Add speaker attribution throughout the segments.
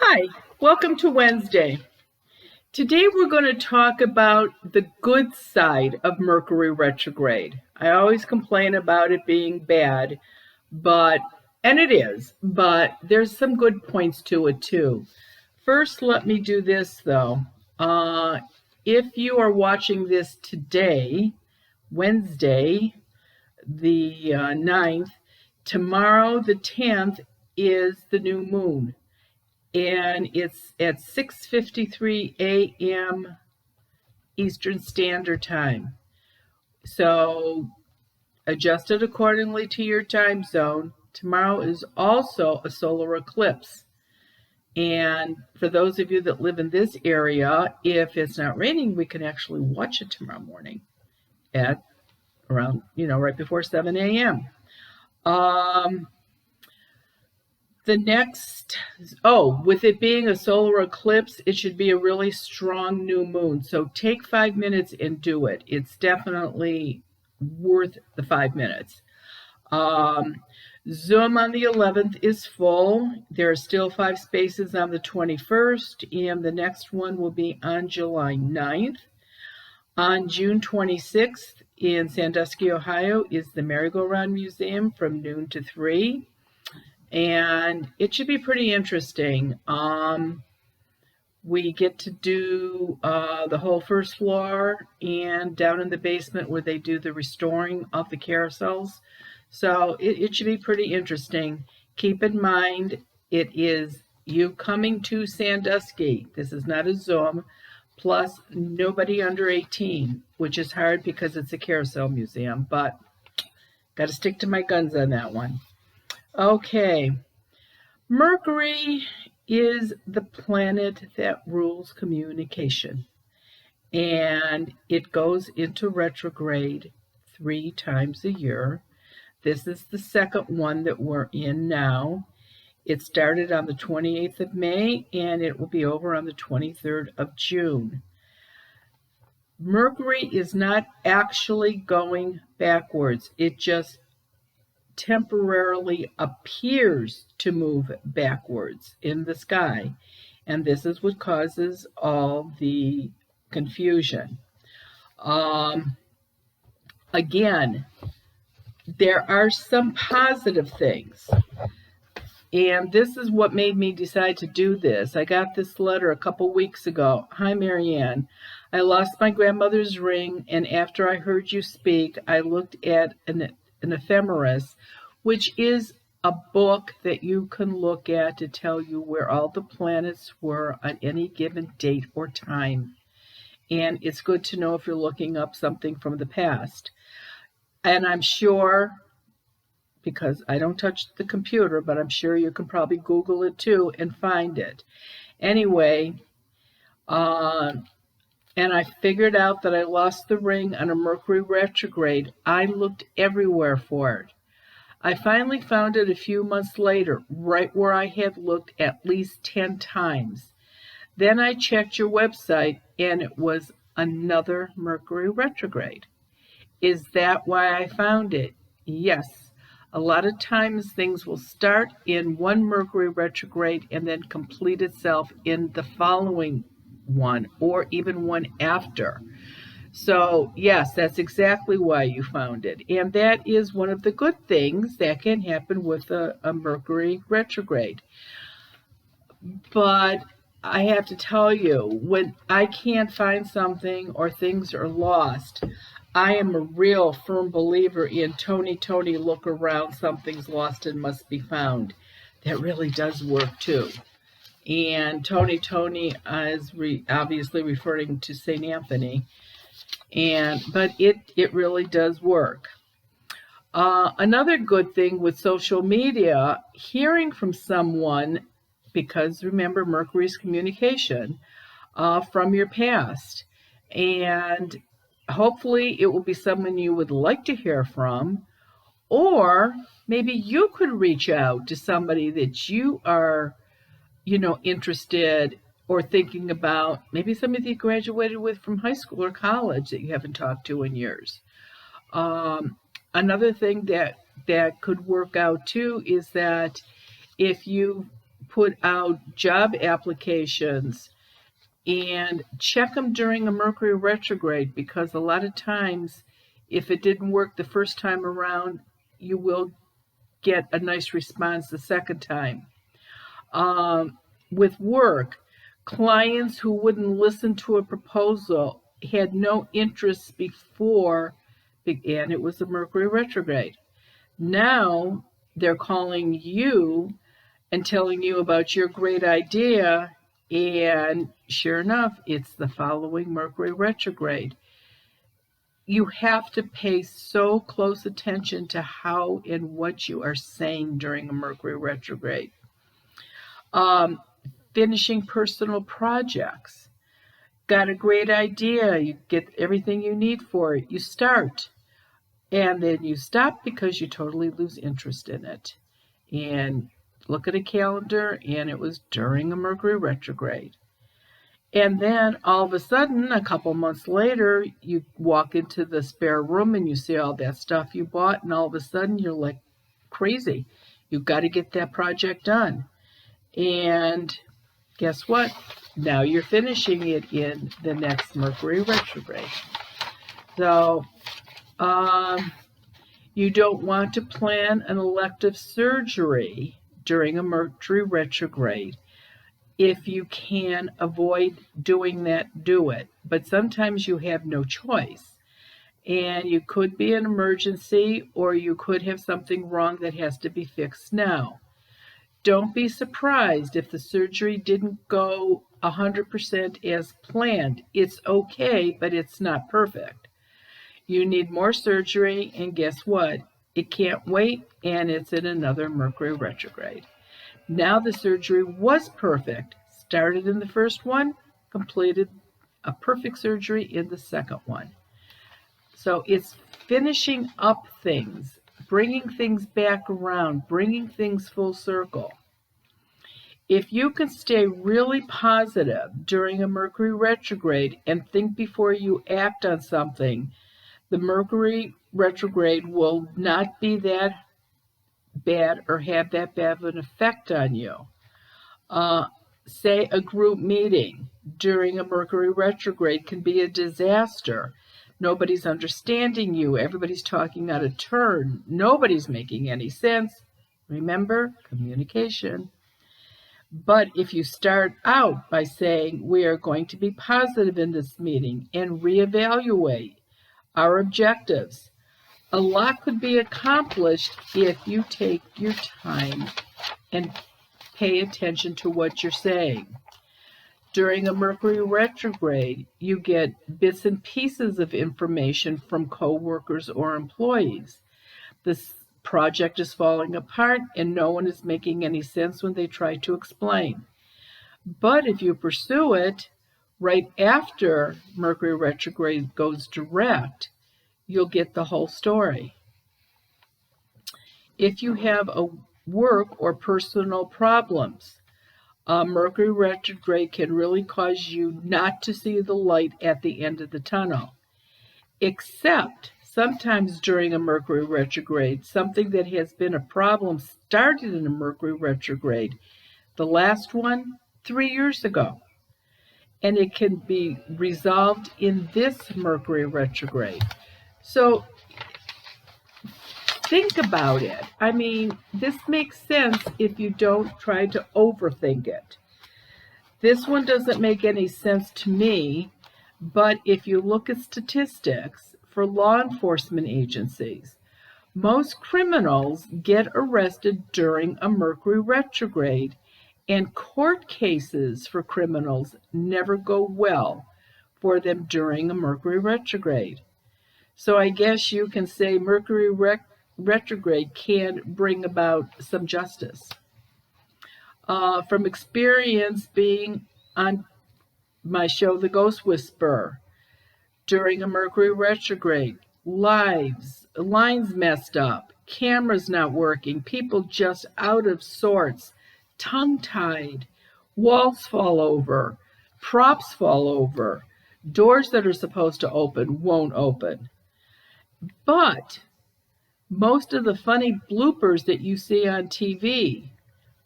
Speaker 1: Hi, welcome to Wednesday. Today we're going to talk about the good side of Mercury retrograde. I always complain about it being bad, and it is, but there's some good points to it too. First, let me do this though. If you are watching this today, Wednesday, the 9th, tomorrow, the 10th, is the new moon and it's at 6:53 a.m. Eastern Standard Time. So adjust it accordingly to your time zone. Tomorrow is also a solar eclipse. And for those of you that live in this area, if it's not raining, we can actually watch it tomorrow morning at around, right before 7 a.m. With it being a solar eclipse, it should be a really strong new moon. So take 5 minutes and do it. It's definitely worth the 5 minutes. Zoom on the 11th is full. There are still 5 spaces on the 21st, and the next one will be on July 9th. On June 26th in Sandusky, Ohio, is the Merry-Go-Round Museum from noon to 3. And it should be pretty interesting. We get to do the whole first floor and down in the basement where they do the restoring of the carousels. So it should be pretty interesting. Keep in mind, it is you coming to Sandusky. This is not a Zoom. Plus, nobody under 18, which is hard because it's a carousel museum. But got to stick to my guns on that one. Okay, Mercury is the planet that rules communication, and it goes into retrograde 3 times a year. This is the second one that we're in now. It started on the 28th of May, and it will be over on the 23rd of June. Mercury is not actually going backwards. It just temporarily appears to move backwards in the sky, and this is what causes all the confusion. Again, there are some positive things, and this is what made me decide to do this. I got this letter a couple weeks ago. Hi, Marianne. I lost my grandmother's ring, and after I heard you speak, I looked at an ephemeris, which is a book that you can look at to tell you where all the planets were on any given date or time. And it's good to know if you're looking up something from the past. And I'm sure, because I don't touch the computer, but I'm sure you can probably Google it too and find it. Anyway, and I figured out that I lost the ring on a Mercury retrograde. I looked everywhere for it. I finally found it a few months later, right where I had looked at least 10 times. Then I checked your website, and it was another Mercury retrograde. Is that why I found it? Yes. A lot of times things will start in one Mercury retrograde and then complete itself in the following one, or even one after. So yes, that's exactly why you found it. And that is one of the good things that can happen with a Mercury retrograde. But I have to tell you, when I can't find something or things are lost, I am a real firm believer in Tony, look around, something's lost and must be found. That really does work too. And Tony is obviously referring to St. Anthony. But it really does work. Another good thing with social media, hearing from someone, because remember Mercury's communication, from your past. And hopefully it will be someone you would like to hear from, or maybe you could reach out to somebody that you are, interested or thinking about, maybe somebody you graduated with from high school or college that you haven't talked to in years. Another thing that could work out too is that if you put out job applications and check them during a Mercury retrograde, because a lot of times, if it didn't work the first time around, you will get a nice response the second time. With work, clients who wouldn't listen to a proposal had no interest before, and it was a Mercury retrograde. Now they're calling you and telling you about your great idea, and sure enough, it's the following Mercury retrograde. You have to pay so close attention to how and what you are saying during a Mercury retrograde. Finishing personal projects. Got a great idea, you get everything you need for it, you start, and then you stop because you totally lose interest in it. And look at a calendar, and it was during a Mercury retrograde. And then all of a sudden, a couple months later, you walk into the spare room and you see all that stuff you bought, and all of a sudden you're like crazy. You've got to get that project done. And guess what? Now you're finishing it in the next Mercury retrograde. So you don't want to plan an elective surgery during a Mercury retrograde. If you can avoid doing that, do it. But sometimes you have no choice. And you could be an emergency, or you could have something wrong that has to be fixed now. Don't be surprised if the surgery didn't go 100% as planned. It's okay, but it's not perfect. You need more surgery, and guess what? It can't wait, and it's in another Mercury retrograde. Now the surgery was perfect. Started in the first one, completed a perfect surgery in the second one. So it's finishing up things, bringing things back around, bringing things full circle. If you can stay really positive during a Mercury retrograde and think before you act on something, the Mercury retrograde will not be that bad or have that bad of an effect on you. Say a group meeting during a Mercury retrograde can be a disaster. Nobody's understanding you. Everybody's talking out of turn. Nobody's making any sense. Remember, communication. But if you start out by saying, we are going to be positive in this meeting and reevaluate our objectives, a lot could be accomplished if you take your time and pay attention to what you're saying. During a Mercury retrograde, you get bits and pieces of information from coworkers or employees. This project is falling apart and no one is making any sense when they try to explain. But if you pursue it right after Mercury retrograde goes direct, you'll get the whole story. If you have a work or personal problems, Mercury retrograde can really cause you not to see the light at the end of the tunnel. Except sometimes during a Mercury retrograde, something that has been a problem started in a Mercury retrograde. The last one, 3 years ago. And it can be resolved in this Mercury retrograde. So think about it. I mean, this makes sense if you don't try to overthink it. This one doesn't make any sense to me, but if you look at statistics for law enforcement agencies, most criminals get arrested during a Mercury retrograde, and court cases for criminals never go well for them during a Mercury retrograde. So I guess you can say Mercury retrograde can bring about some justice. From experience being on my show, The Ghost Whisperer, during a Mercury retrograde, lines messed up, cameras not working, people just out of sorts, tongue-tied, walls fall over, props fall over, doors that are supposed to open won't open. But most of the funny bloopers that you see on TV,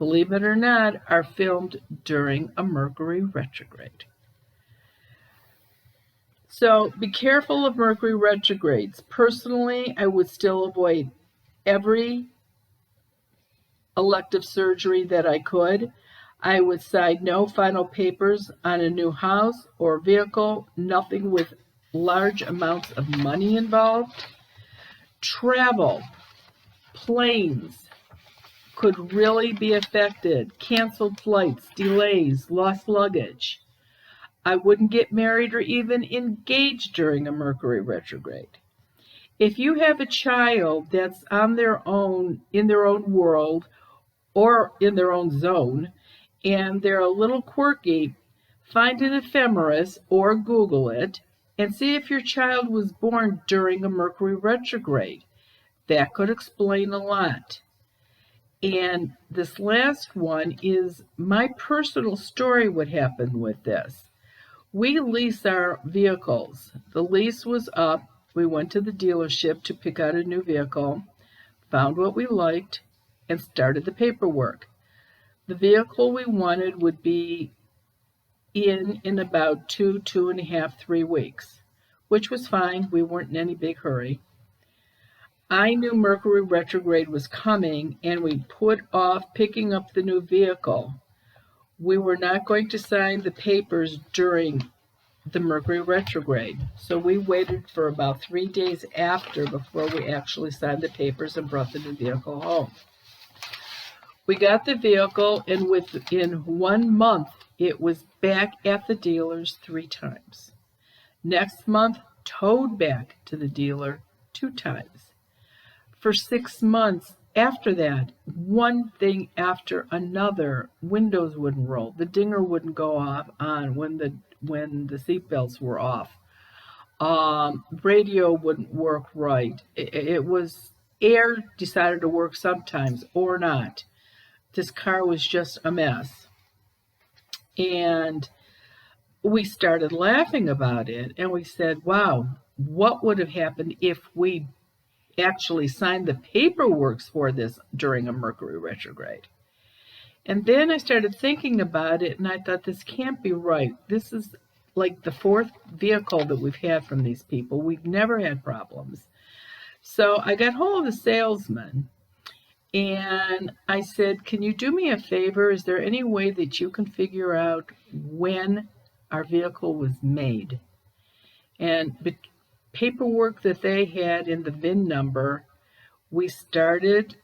Speaker 1: believe it or not, are filmed during a Mercury retrograde. So be careful of Mercury retrogrades. Personally, I would still avoid every elective surgery that I could. I would sign no final papers on a new house or vehicle, nothing with large amounts of money involved. Travel, planes could really be affected. Canceled flights, delays, lost luggage. I wouldn't get married or even engaged during a Mercury retrograde. If you have a child that's on their own, in their own world, or in their own zone, and they're a little quirky, find an ephemeris or Google it and see if your child was born during a Mercury retrograde. That could explain a lot. And this last one is my personal story, what happened with this. We lease our vehicles. The lease was up. We went to the dealership to pick out a new vehicle, found what we liked, and started the paperwork. The vehicle we wanted would be in about 2.5, 3 weeks, which was fine. We weren't in any big hurry. I knew Mercury retrograde was coming, and we put off picking up the new vehicle. We were not going to sign the papers during the Mercury retrograde, so we waited for about 3 days after before we actually signed the papers and brought the new vehicle home. We got the vehicle, and within 1 month, it was back at the dealers 3 times. Next month, towed back to the dealer 2 times. For 6 months after that, one thing after another, windows wouldn't roll, the dinger wouldn't go off on when the seatbelts were off. Radio wouldn't work right. It was, air decided to work sometimes or not. This car was just a mess. And we started laughing about it, and we said, wow, what would have happened if we actually signed the paperwork for this during a Mercury retrograde? And then I started thinking about it, and I thought, this can't be right. This is like the 4th vehicle that we've had from these people. We've never had problems. So I got hold of the salesman, and I said, can you do me a favor? Is there any way that you can figure out when our vehicle was made? And the paperwork that they had in the VIN number, we started,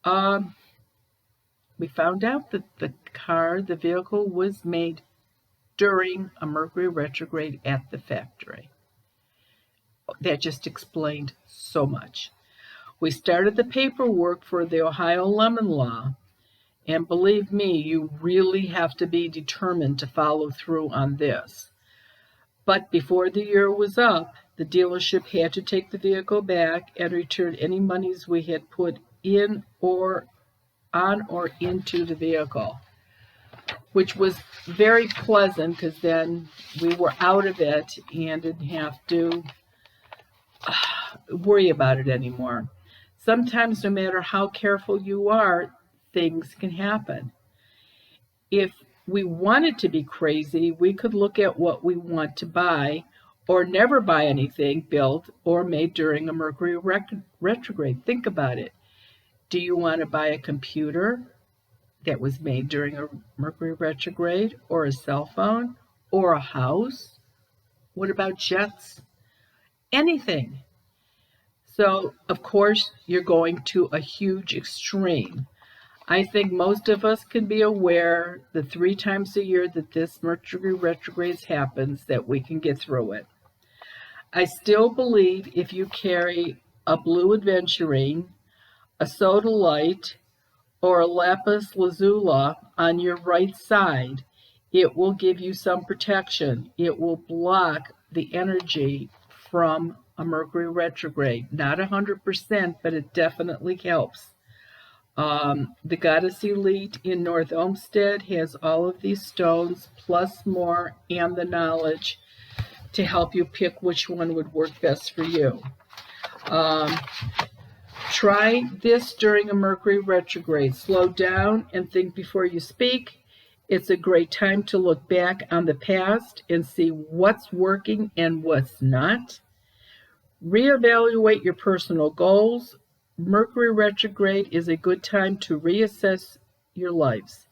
Speaker 1: we found out that the vehicle was made during a Mercury retrograde at the factory. That just explained so much. We started the paperwork for the Ohio Lemon Law, and believe me, you really have to be determined to follow through on this. But before the year was up, the dealership had to take the vehicle back and return any monies we had put in or on or into the vehicle, which was very pleasant because then we were out of it and didn't have to worry about it anymore. Sometimes, no matter how careful you are, things can happen. If we wanted to be crazy, we could look at what we want to buy or never buy anything built or made during a Mercury retrograde. Think about it. Do you want to buy a computer that was made during a Mercury retrograde, or a cell phone, or a house? What about jets? Anything. So, of course, you're going to a huge extreme. I think most of us can be aware the 3 times a year that this Mercury retrograde happens, that we can get through it. I still believe if you carry a blue aventurine, a sodalite, or a lapis lazuli on your right side, it will give you some protection. It will block the energy from a Mercury retrograde. Not 100%, but it definitely helps. The Goddess Elite in North Olmsted has all of these stones, plus more, and the knowledge to help you pick which one would work best for you. Try this during a Mercury retrograde. Slow down and think before you speak. It's a great time to look back on the past and see what's working and what's not. Reevaluate your personal goals. Mercury retrograde is a good time to reassess your lives.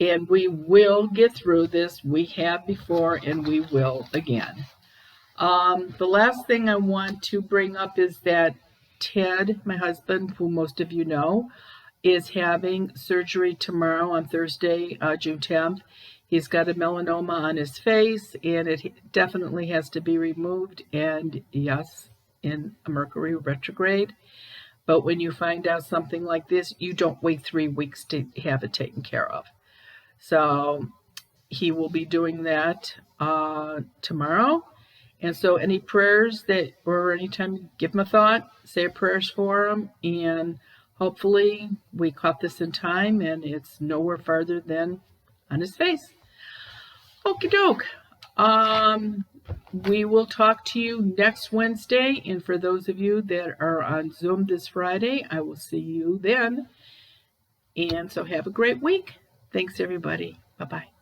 Speaker 1: And we will get through this. We have before and we will again. The last thing I want to bring up is that Ted, my husband, who most of you know, is having surgery tomorrow on Thursday, June 10th. He's got a melanoma on his face, and it definitely has to be removed, and yes, in a Mercury retrograde. But when you find out something like this, you don't wait 3 weeks to have it taken care of. So he will be doing that tomorrow. And so any prayers that, or anytime you give him a thought, say prayers for him, and hopefully we caught this in time and it's nowhere farther than on his face. Okie doke. We will talk to you next Wednesday. And for those of you that are on Zoom this Friday, I will see you then. And so have a great week. Thanks, everybody. Bye-bye.